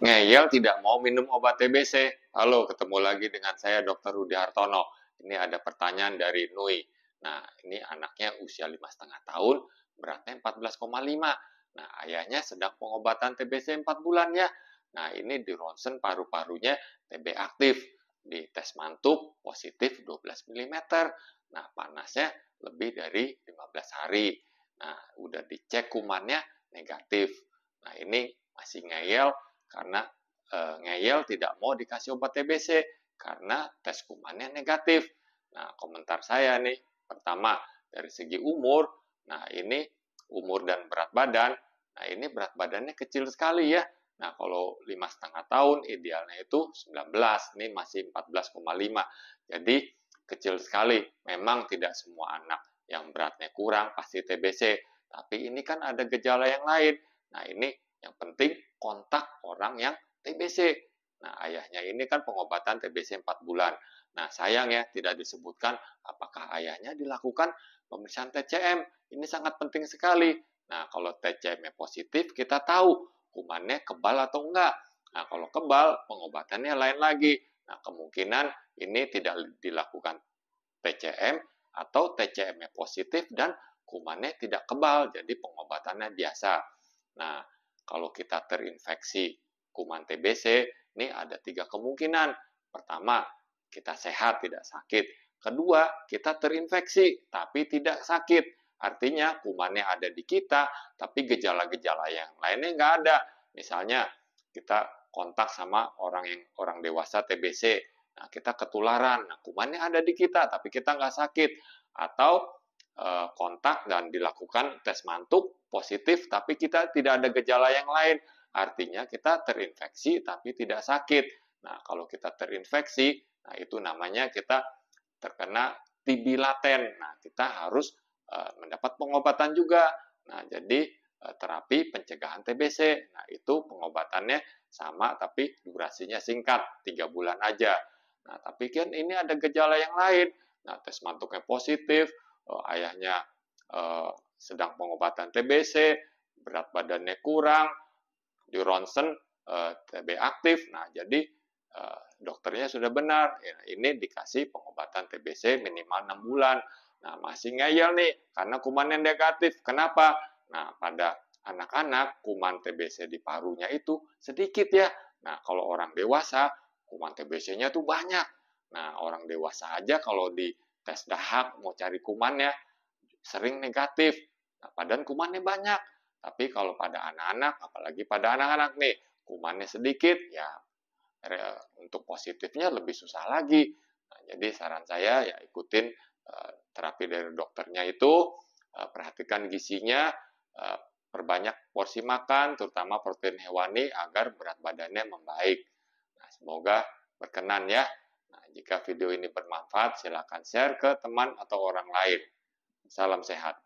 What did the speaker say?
Ngeyel tidak mau minum obat TBC. Halo, ketemu lagi dengan saya Dr. Rudi Hartono. Ini ada pertanyaan dari Nui. Nah, ini anaknya usia 5,5 tahun, beratnya 14,5. Nah, ayahnya sedang pengobatan TBC 4 bulan ya. Nah, ini di ronsen paru-parunya TB aktif. Di tes mantuk positif 12 mm. Nah, panasnya lebih dari 15 hari. Nah, udah dicek kumannya negatif. Nah, ini masih ngeyel karena ngeyel tidak mau dikasih obat TBC karena tes kumannya negatif. Nah, komentar saya nih, pertama dari segi umur, nah ini umur dan berat badan, nah ini berat badannya kecil sekali ya. Nah, kalau 5,5 tahun idealnya itu 19, ini masih 14,5. Jadi kecil sekali. Memang tidak semua anak yang beratnya kurang pasti TBC, tapi ini kan ada gejala yang lain. Nah, ini yang penting kontak orang yang TBC. Nah, ayahnya ini kan pengobatan TBC 4 bulan. Nah, sayang ya tidak disebutkan apakah ayahnya dilakukan pemeriksaan TCM. Ini sangat penting sekali. Nah, kalau TCM-nya positif, kita tahu kumannya kebal atau enggak. Nah, kalau kebal, pengobatannya lain lagi. Nah, kemungkinan ini tidak dilakukan TCM atau TCM-nya positif dan kumannya tidak kebal, jadi pengobatannya biasa. Nah, kalau kita terinfeksi kuman TBC, ini ada 3 kemungkinan. Pertama, kita sehat, tidak sakit. Kedua, kita terinfeksi, tapi tidak sakit. Artinya kumannya ada di kita, tapi gejala-gejala yang lainnya nggak ada. Misalnya, kita kontak sama orang dewasa TBC, nah kita ketularan, nah kumannya ada di kita, tapi kita nggak sakit. Atau kontak dan dilakukan tes mantuk positif, tapi kita tidak ada gejala yang lain. Artinya kita terinfeksi tapi tidak sakit. Nah, kalau kita terinfeksi, nah itu namanya kita terkena TB laten. Nah, kita harus mendapat pengobatan juga. Nah, jadi terapi pencegahan TBC. Nah, itu pengobatannya sama tapi durasinya singkat, 3 bulan aja. Nah, tapi kan ini ada gejala yang lain. Nah, tes mantuknya positif, ayahnya sedang pengobatan TBC, berat badannya kurang, di ronsen TB aktif. Nah, jadi dokternya sudah benar, ya, ini dikasih pengobatan TBC minimal 6 bulan. Nah, masih ngeyel nih, karena kumannya negatif. Kenapa? Nah, pada anak-anak, kuman TBC di parunya itu sedikit ya. Nah, kalau orang dewasa, kuman TBC-nya tuh banyak. Nah, orang dewasa aja kalau di tes dahak mau cari kumannya, sering negatif. Nah, padahal kumannya banyak. Tapi kalau pada anak-anak, apalagi pada anak-anak nih, kumannya sedikit, ya untuk positifnya lebih susah lagi. Nah, jadi saran saya ya ikutin terapi dari dokternya itu, perhatikan gizinya, perbanyak porsi makan, terutama protein hewani agar berat badannya membaik. Nah, semoga berkenan ya. Nah, jika video ini bermanfaat, silakan share ke teman atau orang lain. Salam sehat.